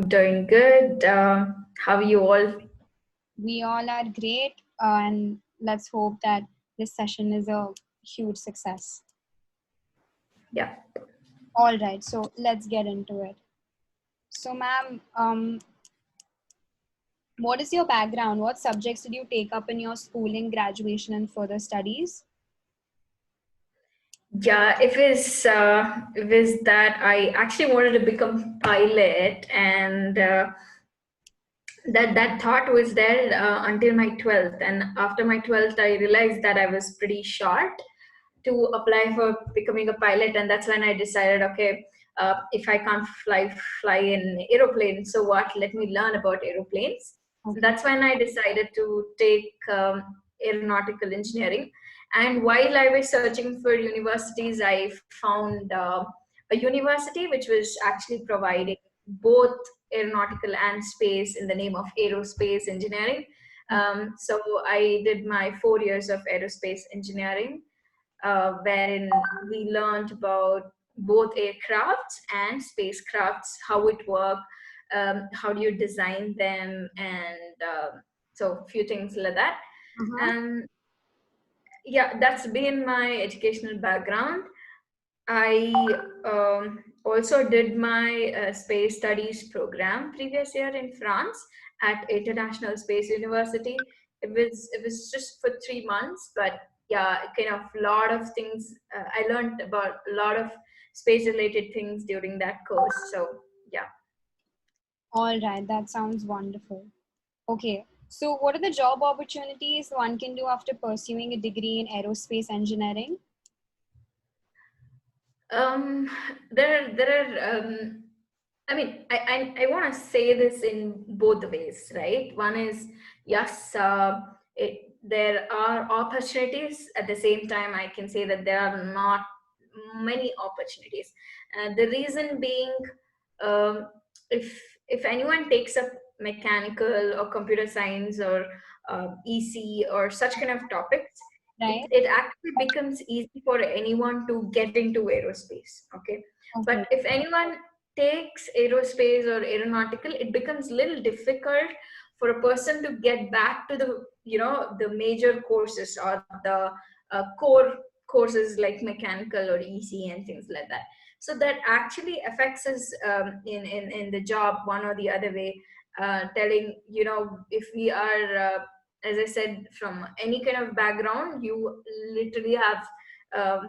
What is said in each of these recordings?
Doing good. How are you all? We all are great, and let's hope that this session is a huge success. Yeah. All right, so let's get into it. So, ma'am, what is your background? What subjects did you take up in your schooling, graduation, and further studies? Yeah, it was that I actually wanted to become pilot, and that thought was there until my 12th. And after my 12th, I realized that I was pretty short to apply for becoming a pilot, and that's when I decided, okay, if I can't fly in aeroplanes, so what? Let me learn about aeroplanes. So Okay. that's when I decided to take aeronautical engineering. And while I was searching for universities, I found a university which was actually providing both aeronautical and space in the name of aerospace engineering. So I did my 4 years of aerospace engineering, wherein we learned about both aircrafts and spacecrafts, how it works, how do you design them, and so a few things like that. Uh-huh. And yeah, that's been my educational background. I also did my space studies program previous year in France at International Space University. It was just for 3 months, but yeah, kind of a lot of things. I learned about a lot of space related things during that course. So yeah. All right, that sounds wonderful. Okay, so what are the job opportunities one can do after pursuing a degree in aerospace engineering? Um, there are I mean, I want to say this in both the ways, right? One is, yes, there are opportunities. At the same time, I can say that there are not many opportunities. The reason being, um, if anyone takes up mechanical or computer science or EC or such kind of topics, Right? it actually becomes easy for anyone to get into aerospace. Okay, Okay. but if anyone takes aerospace or aeronautical, it becomes little difficult for a person to get back to the the major courses or the core courses like mechanical or EC and things like that. So that actually affects us in the job one or the other way. Telling, if we are as I said, from any kind of background, you literally have um,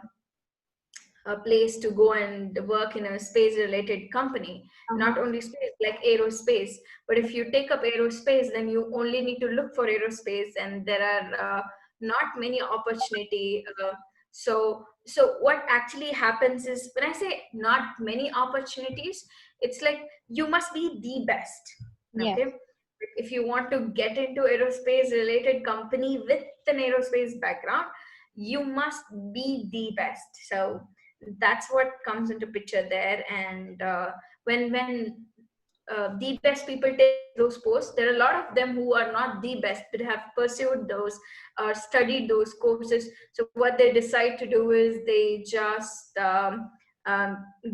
a place to go and work in a space related company. Uh-huh. Not only space, like aerospace, but if you take up aerospace, then you only need to look for aerospace, and there are not many opportunity. So what actually happens is, when I say not many opportunities, it's like you must be the best. Yes. Okay, if you want to get into aerospace related company with an aerospace background, you must be the best. So that's what comes into picture there. And when the best people take those posts, there are a lot of them who are not the best but have pursued those or studied those courses. So what they decide to do is they just um,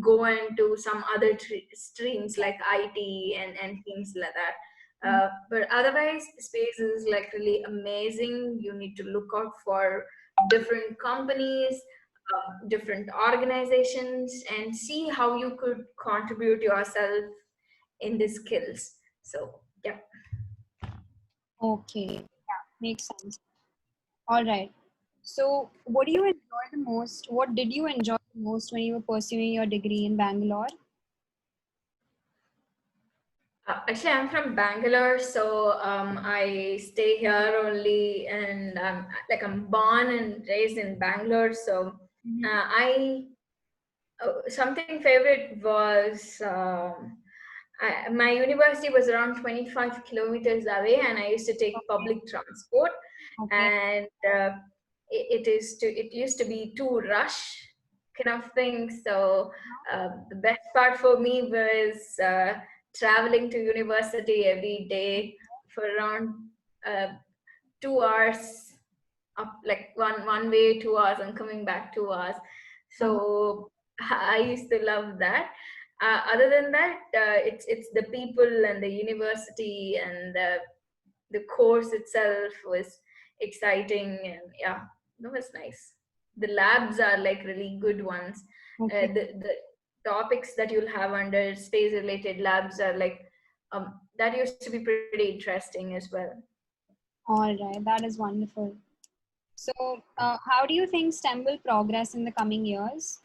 go into some other streams like IT and things like that. But otherwise, space is like really amazing. You need to look out for different companies, different organizations, and see how you could contribute yourself in the skills. So yeah. Okay. Yeah, makes sense. All right. So, what do you enjoy the most? What did you enjoy the most when you were pursuing your degree in Bangalore? Actually, I'm from Bangalore, so I stay here only, and I'm born and raised in Bangalore. So Mhm. I something favorite was my university was around 25 kilometers away, and I used to take Okay. public transport. Okay. And it used to be too rush kind of thing. So the best part for me was traveling to university every day for around uh, 2 hours, up like one way 2 hours and coming back 2 hours. Uh-huh. So I used to love that. Other than that, it's the people and the university and the course itself was exciting, and yeah, it was nice. The labs are like really good ones. Okay. The topics that you'll have under space related labs are like that used to be pretty interesting as well. All right. That is wonderful. So, how do you think STEM will progress in the coming years?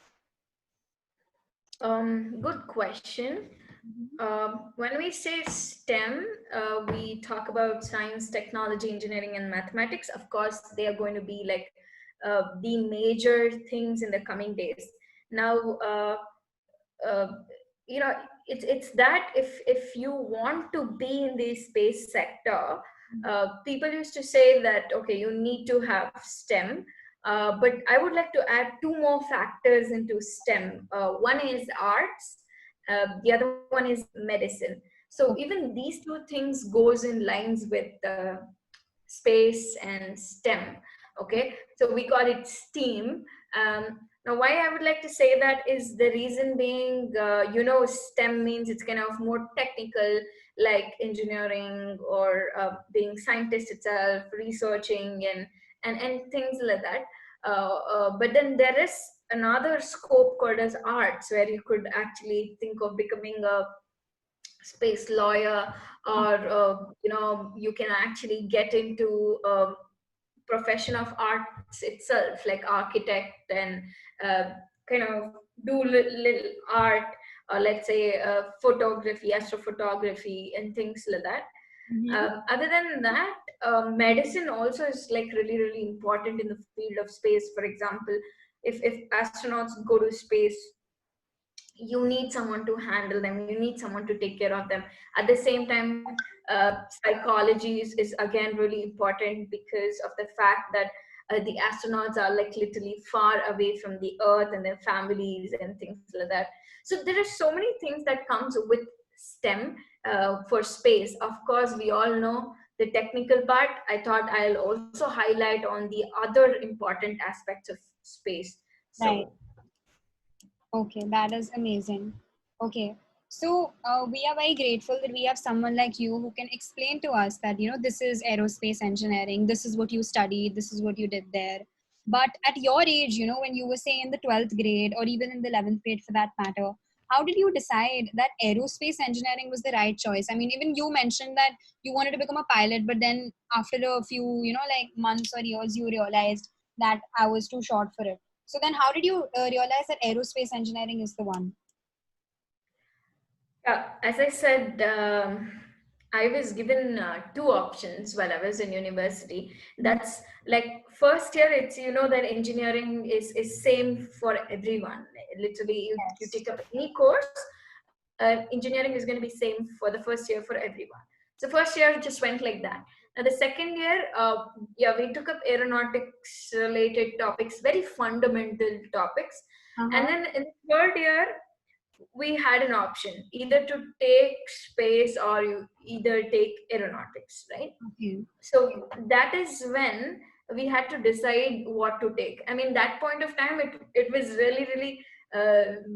Good question. Mhm. When we say STEM, we talk about science, technology, engineering, and mathematics. Of course, they are going to be like the major things in the coming days. Now, uh, you know, it's that if you want to be in the space sector, people used to say that okay, you need to have STEM. But I would like to add two more factors into STEM. One is arts, the other one is medicine. So even these two things goes in lines with space and STEM. Okay, so we call it STEAM. Now, why I would like to say that is the reason being, STEM means it's kind of more technical, like engineering or being scientist itself, researching and things like that. But then there is another scope called as arts, where you could actually think of becoming a space lawyer, or you can actually get into profession of arts itself, like architect, and uh, kind of do little art, or let's say photography, astrophotography, and things like that. Mhm. Other than that, medicine also is like really, really important in the field of space. For example, if astronauts go to space, you need someone to handle them, you need someone to take care of them. At the same time, psychology is again really important because of the fact that the astronauts are like literally far away from the earth and their families and things like that. So there are so many things that comes with STEM for space. Of course, we all know the technical part. I thought I'll also highlight on the other important aspects of space. Right. So Okay, that is amazing. Okay, so we are very grateful that we have someone like you who can explain to us that, this is aerospace engineering, this is what you studied, this is what you did there. But at your age, when you were, say, in the 12th grade or even in the 11th grade for that matter, how did you decide that aerospace engineering was the right choice? I mean, even you mentioned that you wanted to become a pilot, but then after a few, like months or years, you realized that I was too short for it. So then how did you realize that aerospace engineering is the one? yeah, as I said, I was given two options while I was in university. Mhm. That's like first year, it's that engineering is same for everyone. Literally, you Yes. take up any course, engineering is going to be same for the first year for everyone. So first year just went like that. Now the second year, yeah, we took up aeronautics related topics, very fundamental topics, and Uh-huh. then in the third year we had an option either to take space or you either take aeronautics, right? Okay. So that is when we had to decide what to take. I mean, that point of time, it was really, really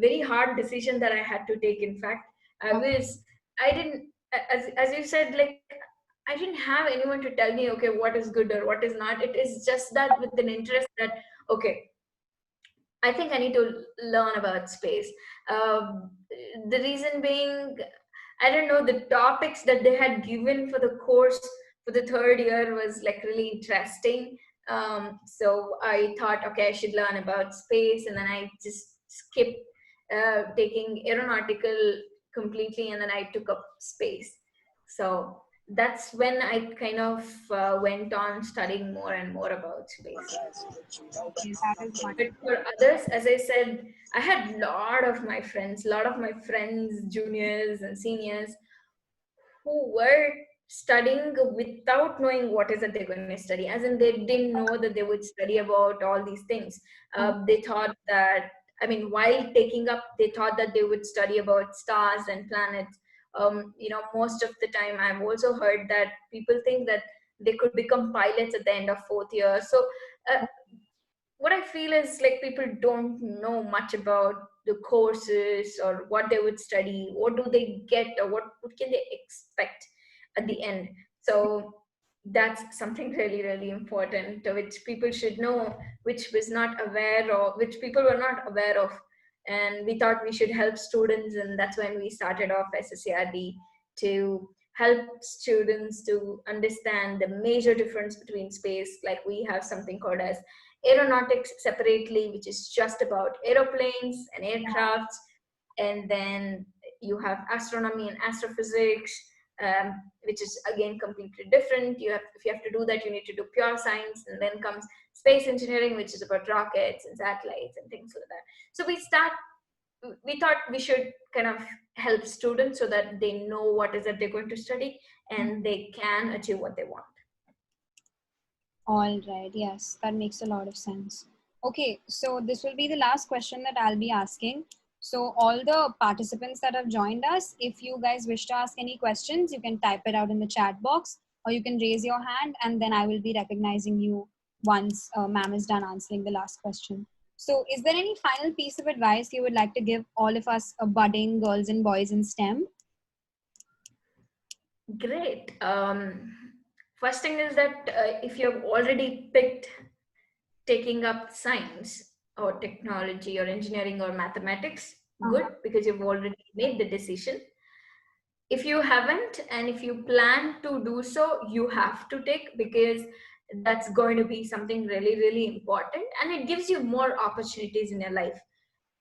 very hard decision that I had to take. In fact, Okay. I didn't, as you said, like, I didn't have anyone to tell me, okay, what is good or what is not. It is just that with an interest that, okay, I think I need to learn about space. The reason being, I don't know, the topics that they had given for the course for the third year was like really interesting. So I thought, okay, I should learn about space, and then I just skipped taking aeronautical completely, and then I took up space. So that's when I kind of went on studying more and more about space. Okay. That is But wonderful. for others, as I said, I had lot of my friends, juniors and seniors, who were studying without knowing what is it they're going to study. As in, they didn't know that they would study about all these things. They thought that, I mean, while taking up, they thought that they would study about stars and planets. Most of the time, I've also heard that people think that they could become pilots at the end of fourth year. So uh, what I feel is like people don't know much about the courses or what they would study, what do they get, or what can they expect at the end. So that's something really, really important, which people should know, which was not aware of, which people were not aware of. And we thought we should help students, and that's when we started off SSERD, to help students to understand the major difference between space. Like we have something called as aeronautics separately, which is just about aeroplanes and aircrafts. And then you have astronomy and astrophysics, which is again completely different. If you have to do that, you need to do pure science. And then comes space engineering, which is about rockets and satellites and things like that. So we thought we should kind of help students so that they know what is that they're going to study and they can achieve what they want. All right. Yes, that makes a lot of sense. Okay, so this will be the last question that I'll be asking. So all the participants that have joined us, if you guys wish to ask any questions, you can type it out in the chat box, or you can raise your hand, and then I will be recognizing you once ma'am is done answering the last question. So is there any final piece of advice you would like to give all of us budding girls and boys in STEM? Great. First thing is that if you have already picked taking up science or technology or engineering or mathematics, good, because you've already made the decision. If you haven't, and if you plan to do so, you have to take, because that's going to be something really, really important, and it gives you more opportunities in your life.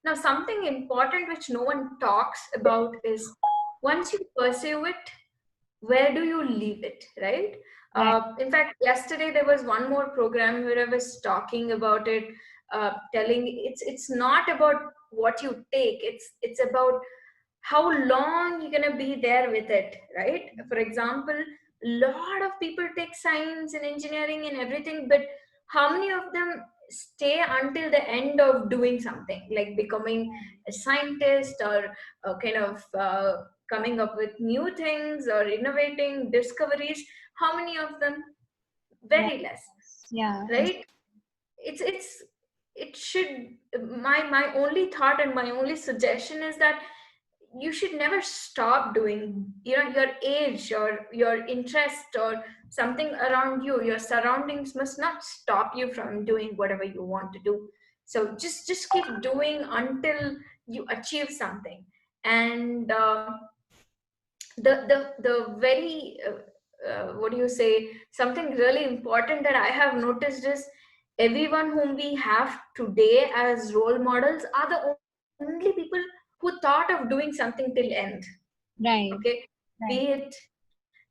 Now, something important which no one talks about is, once you pursue it, where do you leave it, right? Right. In fact, yesterday there was one more program where I was talking about it, telling it's not about what you take, it's about how long you're gonna be there with it, right? For example, a lot of people take science and engineering and everything, but how many of them stay until the end of doing something, like becoming a scientist, or kind of coming up with new things or innovating discoveries? How many of them? Right. Very less, Yeah. right? It's it should, my only thought and my only suggestion is that you should never stop doing, your age or your interest or something around you, your surroundings must not stop you from doing whatever you want to do. So just keep doing until you achieve something. And the very what do you say, something really important that I have noticed is, everyone whom we have today as role models are the only people who thought of doing something till end. Right. Okay, be Right. it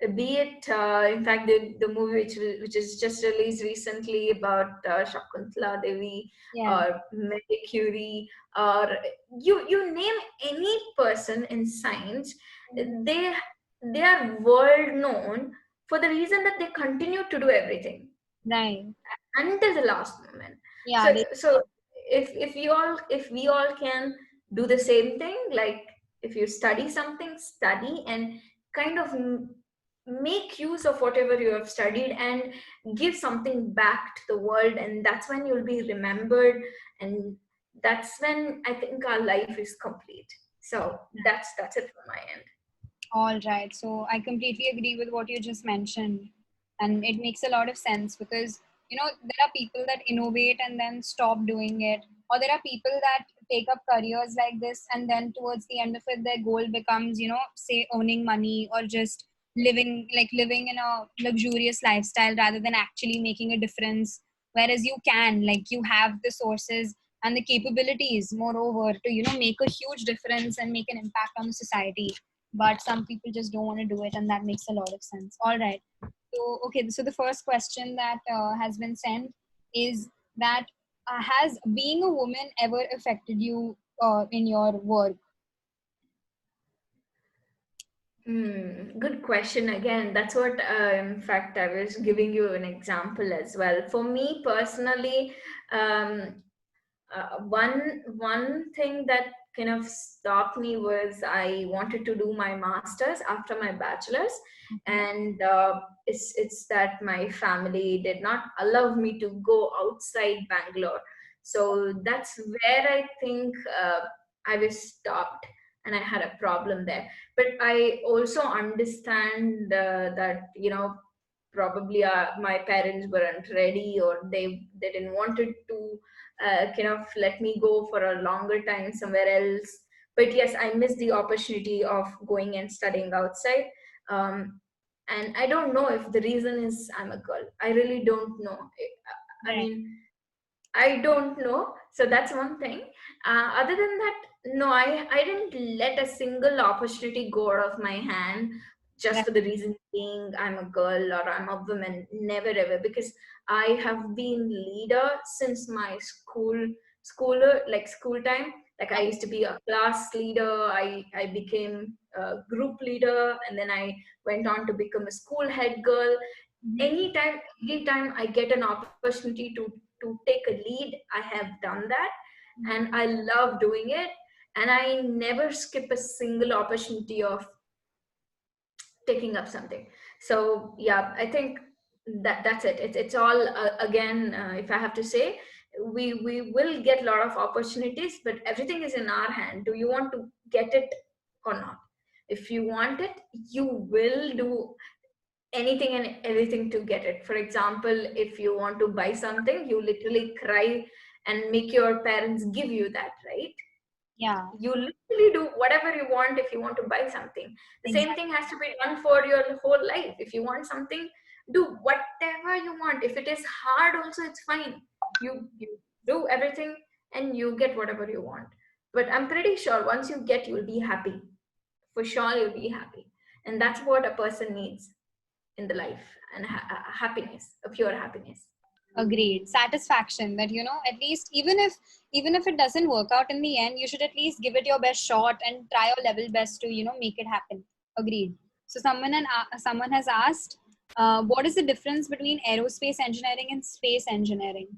in fact, the movie which is just released recently about Shakuntala Devi, Yeah. or Marie Curie, or you name any person in science, they they are world known for the reason that they continue to do everything Right. until the last moment. Yeah. So if we all can do the same thing, like if you study something, study and kind of make use of whatever you have studied and give something back to the world, and that's when you'll be remembered, and that's when I think our life is complete. So that's it from my end. All right. So I completely agree with what you just mentioned. And it makes a lot of sense because, there are people that innovate and then stop doing it. Or there are people that take up careers like this and then towards the end of it, their goal becomes, say earning money or just living in a luxurious lifestyle rather than actually making a difference. Whereas you can, you have the sources and the capabilities, moreover, to, make a huge difference and make an impact on the society, but some people just don't want to do it, and that makes a lot of sense. All right. So okay, so the first question that has been sent is that has being a woman ever affected you in your work? Good question. Again, that's what, in fact, I was giving you an example as well. For me personally, um, one thing that kind of stopped me was, I wanted to do my masters after my bachelor's, Okay. and it's that my family did not allow me to go outside Bangalore. So that's where I think I was stopped and I had a problem there. But I also understand that, probably my parents weren't ready, or they didn't wanted to kind of let me go for a longer time somewhere else. But yes, I missed the opportunity of going and studying outside. And I don't know if the reason is I'm a girl. I really don't know. I Right. mean, I don't know. So that's one thing. Other than that, no, I didn't let a single opportunity go out of my hand just Right. for the reason being I'm a girl or I'm a woman. Never ever, because I have been leader since my school time. Like I used to be a class leader. I became a group leader, and then I went on to become a school head girl. Mhm. Anytime I get an opportunity to take a lead, I have done that, and Mhm. I love doing it, and I never skip a single opportunity of taking up something. So yeah, I think that's it. It's all again, if I have to say, we will get a lot of opportunities, but everything is in our hand. Do you want to get it or not? If you want it, you will do anything and everything to get it. For example, if you want to buy something, you literally cry and make your parents give you that, right? Yeah. You literally do whatever you want if you want to buy something. The same Exactly. thing has to be done for your whole life. If you want something, do whatever you want. If it is hard also, it's fine. You do everything and you get whatever you want. But I'm pretty sure once you get, you'll be happy. For sure you'll be happy. And that's what a person needs in the life, and happiness, a pure happiness. Agreed. Satisfaction that, at least even if it doesn't work out in the end, you should at least give it your best shot and try your level best to, make it happen. Agreed. So someone has asked, what is the difference between aerospace engineering and space engineering?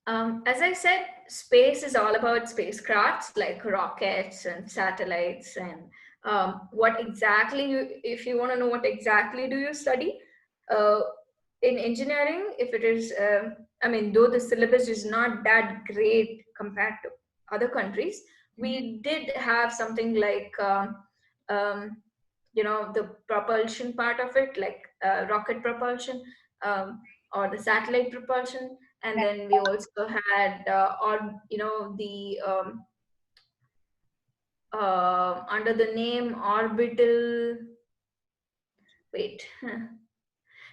As I said, space is all about spacecrafts like rockets and satellites. And what exactly if you want to know what exactly do you study, uh, in engineering, if it is, I mean, though the syllabus is not that great compared to other countries, Mhm. we did have something like, um, the propulsion part of it, like rocket propulsion, or the satellite propulsion. And Right. then we also had or the under the name orbital, wait,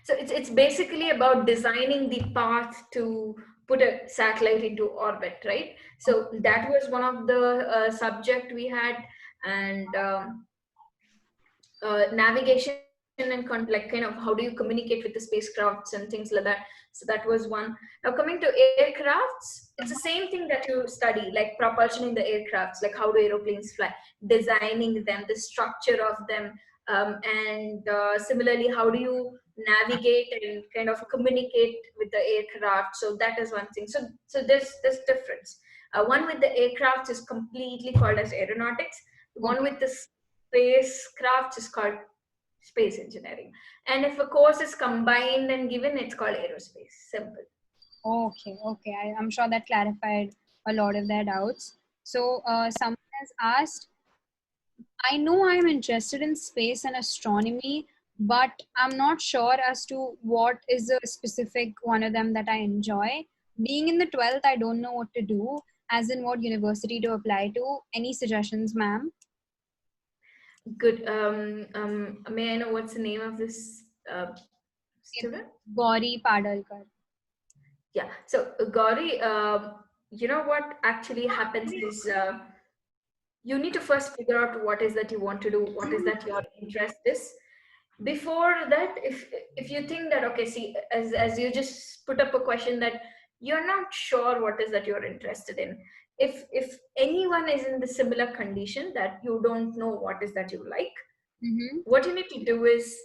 so it's basically about designing the path to put a satellite into orbit, right? So that was one of the subject we had. And navigation and like kind of how do you communicate with the spacecrafts and things like that. So that was one. Now coming to aircrafts, it's the same thing that you study, like propulsion in the aircrafts, like how do aeroplanes fly, designing them, the structure of them. And similarly, how do you navigate and kind of communicate with the aircraft? So that is one thing. So there's this difference. One with the aircraft is completely called as aeronautics. One Okay. with the spacecraft is called space engineering. And if a course is combined and given, it's called aerospace. Simple. Okay. Okay. I'm sure that clarified a lot of their doubts. So someone has asked, I know I'm interested in space and astronomy, but I'm not sure as to what is a specific one of them that I enjoy. Being in the 12th, I don't know what to do, as in what university to apply to. Any suggestions, ma'am? Good. May I know what's the name of this It's student? Gauri Padalkar. Yeah. So Gauri, you know what actually happens is, you need to first figure out what is that you want to do, what is that your interest is. Before that, if you think that, okay, see, as you just put up a question that you're not sure what is that you're interested in, if anyone is in the similar condition that you don't know what is that you like, Mm-hmm. what you need to do is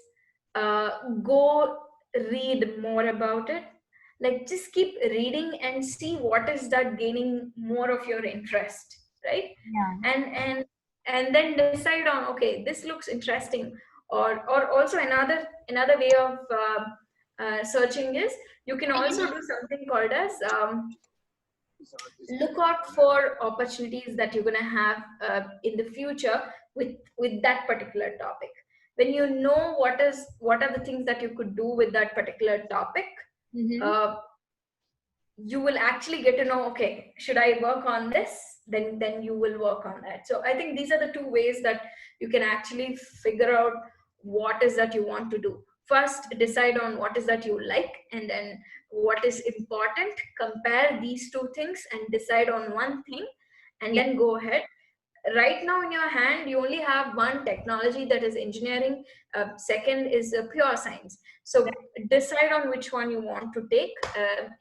go read more about it. Like just keep reading and see what is that gaining more of your interest, right? Yeah. And and and then decide on, okay, this looks interesting. Or also another way of searching is, you can also do something called as look out for opportunities that you're going to have in the future with that particular topic. When you know what are the things that you could do with that particular topic, Mm-hmm. uh, you will actually get to know, okay, should I work on this, then you will work on that. So I think these are the two ways that you can actually figure out what is that you want to do. First, decide on what is that you like, and then what is important, compare these two things and decide on one thing, and Yeah. then go ahead. Right now in your hand you only have one technology, that is engineering. Second is pure science. So decide on which one you want to take,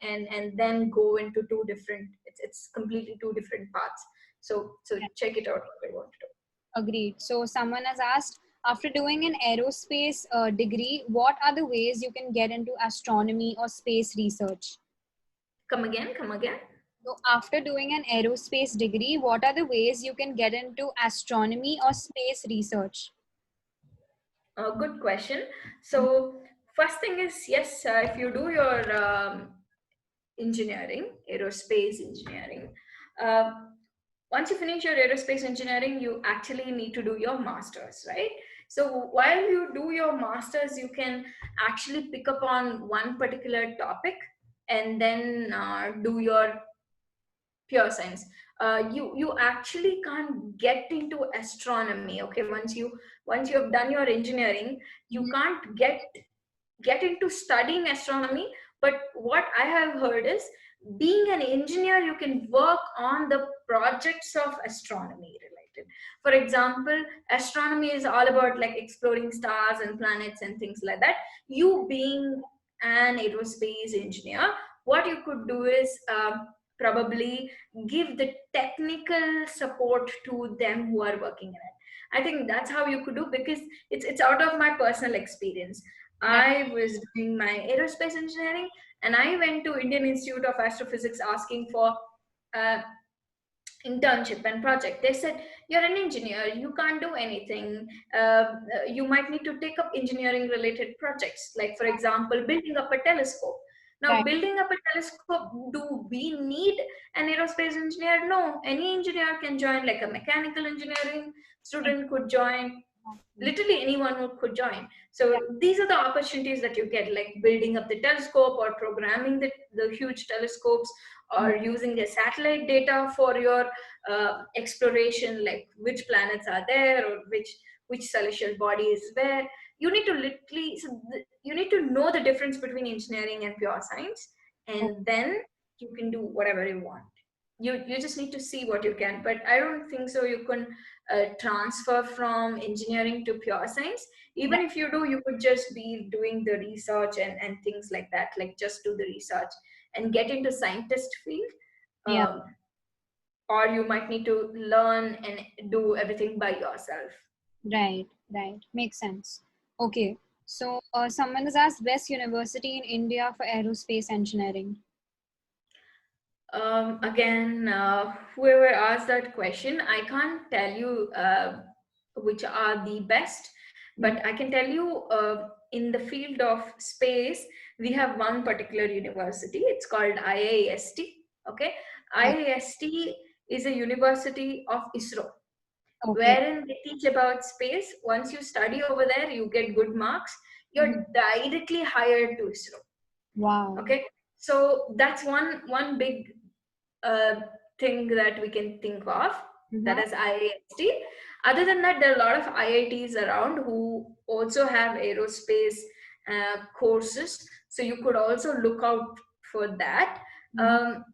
and then go into two different, it's completely two different paths. So check it out what you want to do. Agreed. So someone has asked, after doing an aerospace degree, what are the ways you can get into astronomy or space research? Come again. So after doing an aerospace degree, what are the ways you can get into astronomy or space research? Good question. So first thing is, yes, if you do your engineering, aerospace engineering, uh, once you finish your aerospace engineering, you actually need to do your masters, right? So while you do your masters, you can actually pick up on one particular topic and then do your pure science. You actually can't get into astronomy. Okay, once you have done your engineering, you Mhm. can't get into studying astronomy. But what I have heard is, being an engineer, you can work on the projects of astronomy related. For example, astronomy is all about like exploring stars and planets and things like that. You being an aerospace engineer, what you could do is probably give the technical support to them who are working in it. I think that's how you could do, because it's out of my personal experience. Right. I was doing my aerospace engineering, and I went to Indian Institute of Astrophysics asking for uh, internship and project. They said, you're an engineer, you can't do anything. You might need to take up engineering related projects, like for example building up a telescope. Now, Right. building up a telescope, do we need an aerospace engineer? No, any engineer can join, like a mechanical engineering student could join, Exactly. literally anyone who could join. So these are the opportunities that you get, like building up the telescope or programming the huge telescopes, or using the satellite data for your exploration, like which planets are there, or which celestial body is where. You need to literally, you need to know the difference between engineering and pure science, Oh, and then you can do whatever you want. You just need to see what you can, but I don't think so you can transfer from engineering to pure science. Even right. if you do, you could just be doing the research and things like that, like just do the research and get into scientist field. Yeah. um, or you might need to learn and do everything by yourself. Right. Right. Makes sense. Okay. So someone has asked, best university in India for aerospace engineering. Again, whoever asked that question, I can't tell you which are the best, Mhm. but I can tell you in the field of space, we have one particular university. It's called IIST. Okay, Oh, IIST is a university of ISRO, okay. wherein they teach about space. Once you study over there, you get good marks. Mhm. You're directly hired to ISRO. Wow. Okay, so that's one big uh, thing that we can think of, that Uh-huh. is IIST. Other than that, there are a lot of IITs around who also have aerospace courses. So you could also look out for that. Mhm. Um,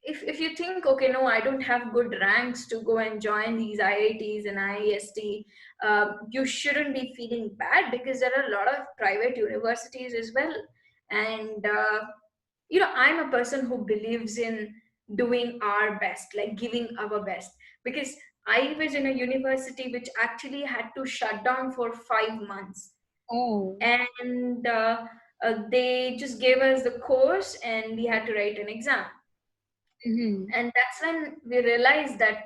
if you think, okay, no, I don't have good ranks to go and join these IITs and IIST, you shouldn't be feeling bad, because there are a lot of private universities as well. And I'm a person who believes in doing our best, like giving our best, because I was in a university which actually had to shut down for 5 months. Oh. And they just gave us the course and we had to write an exam. Mm-hmm. And that's when we realized that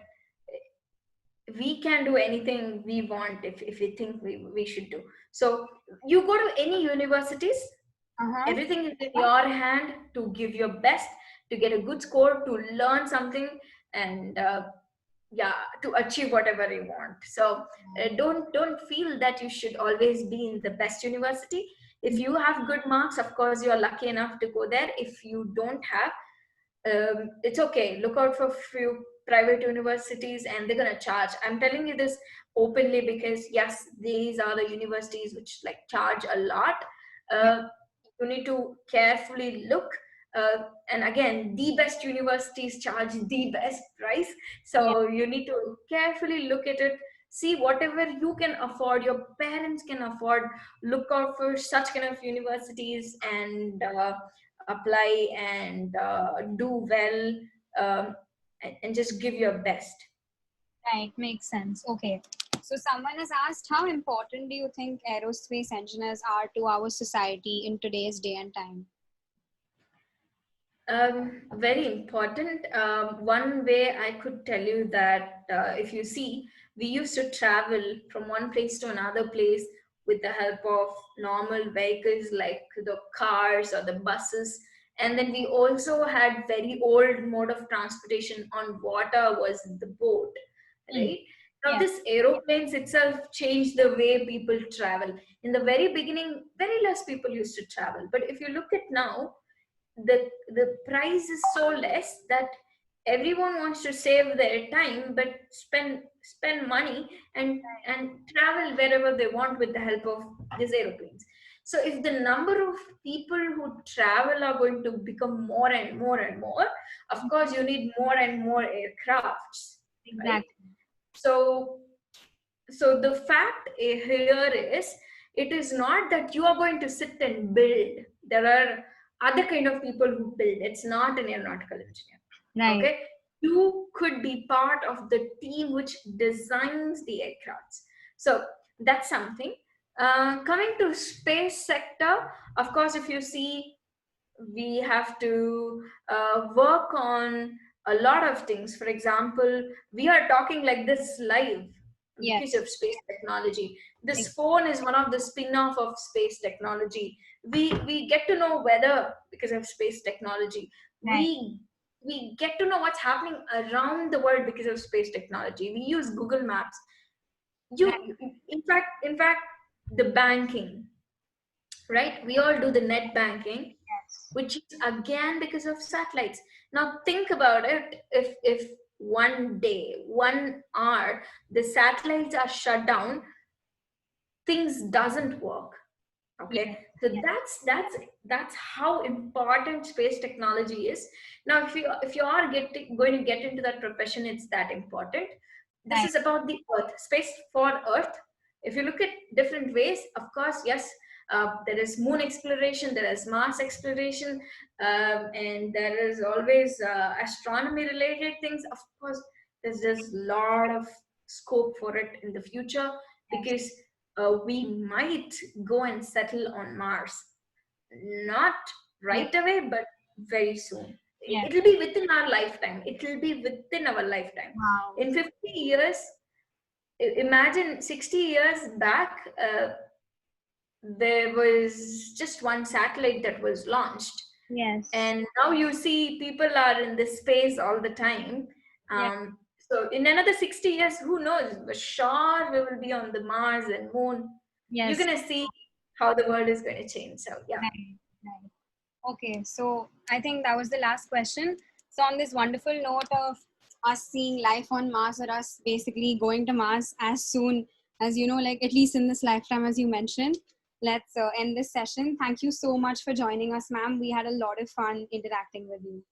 we can do anything we want if we think we should do. So you go to any universities, Uh-huh. everything is in your hand to give your best. to get a good score, to learn something, and yeah, to achieve whatever you want. So don't feel that you should always be in the best university. If you have good marks, of course you are lucky enough to go there. If you don't have, it's okay. Look out for few private universities, and they're gonna charge. I'm telling you this openly because yes, these are the universities which like charge a lot. Yeah. uh, you need to carefully look, and again, the best universities charge the best price, Yeah. so you need to carefully look at it. See whatever you can afford, your parents can afford. Look out for such kind of universities, and apply, and do well, and just give your best. Right, makes sense. Okay. So someone has asked, how important do you think aerospace engineers are to our society in today's day and time? Very important. One way I could tell you that, if you see, we used to travel from one place to another place with the help of normal vehicles like the cars or the buses. And then we also had very old mode of transportation on water was the boat, Hmm. right? Now, Yes. this aeroplanes itself changed the way people travel. In the very beginning, very less people used to travel. But if you look at now, the price is so less that everyone wants to save their time but spend money, and travel wherever they want with the help of these aeroplanes. So if the number of people who travel are going to become more and more and more, of course you need more and more aircrafts, right? Exactly. So so the fact here is, it is not that you are going to sit and build. There are other kind of people who build. It's not an aeronautical engineer. Right. Okay, you could be part of the team which designs the aircrafts. So that's something. Coming to space sector, of course, if you see, we have to work on a lot of things. For example, we are talking like this live because Yes. of space technology. This Ex- phone is one of the spin-off of space technology. We get to know weather because of space technology. Right. We get to know what's happening around the world because of space technology. We use Google Maps. Right. In fact, the banking, right? We all do the net banking, Yes. which is again because of satellites. Now think about it. If one day, 1 hour, the satellites are shut down, things doesn't work. Yes. Okay, so Yes. that's how important space technology is. Now if you are going to get into that profession, it's that important. This Right. is about the earth, space for earth. If you look at different ways, of course, yes, there is moon exploration, there is Mars exploration, and there is always astronomy related things. Of course, there's just a lot of scope for it in the future, Yes. because we might go and settle on Mars. Not Yes. right away, but very soon. Yes. It'll be within our lifetime. It'll be within our lifetime. Wow. In 50 years, imagine 60 years back, there was just one satellite that was launched. Yes. And now you see people are in this space all the time. Yes. So in another 60 years, who knows? For sure, we will be on the Mars and Moon. You're Yes. gonna see how the world is going to change. So yeah. Right. Right. Okay, so I think that was the last question. So on this wonderful note of us seeing life on Mars, or us basically going to Mars as soon as, like at least in this lifetime, as you mentioned, let's end this session. Thank you so much for joining us, ma'am. We had a lot of fun interacting with you.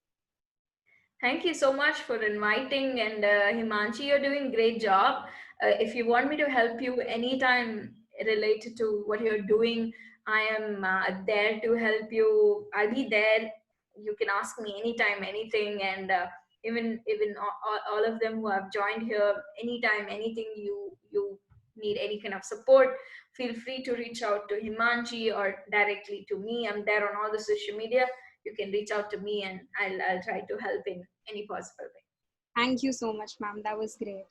Thank you so much for inviting. And Himanshi, you're doing great job. If you want me to help you anytime related to what you're doing, I am there to help you. I'll be there. You can ask me anytime, anything. And even all of them who have joined here, anytime, anything you need, any kind of support, feel free to reach out to Himanshi or directly to me. I'm there on all the social media. You can reach out to me, and I'll try to help in any possible way. Thank you so much, ma'am. That was great.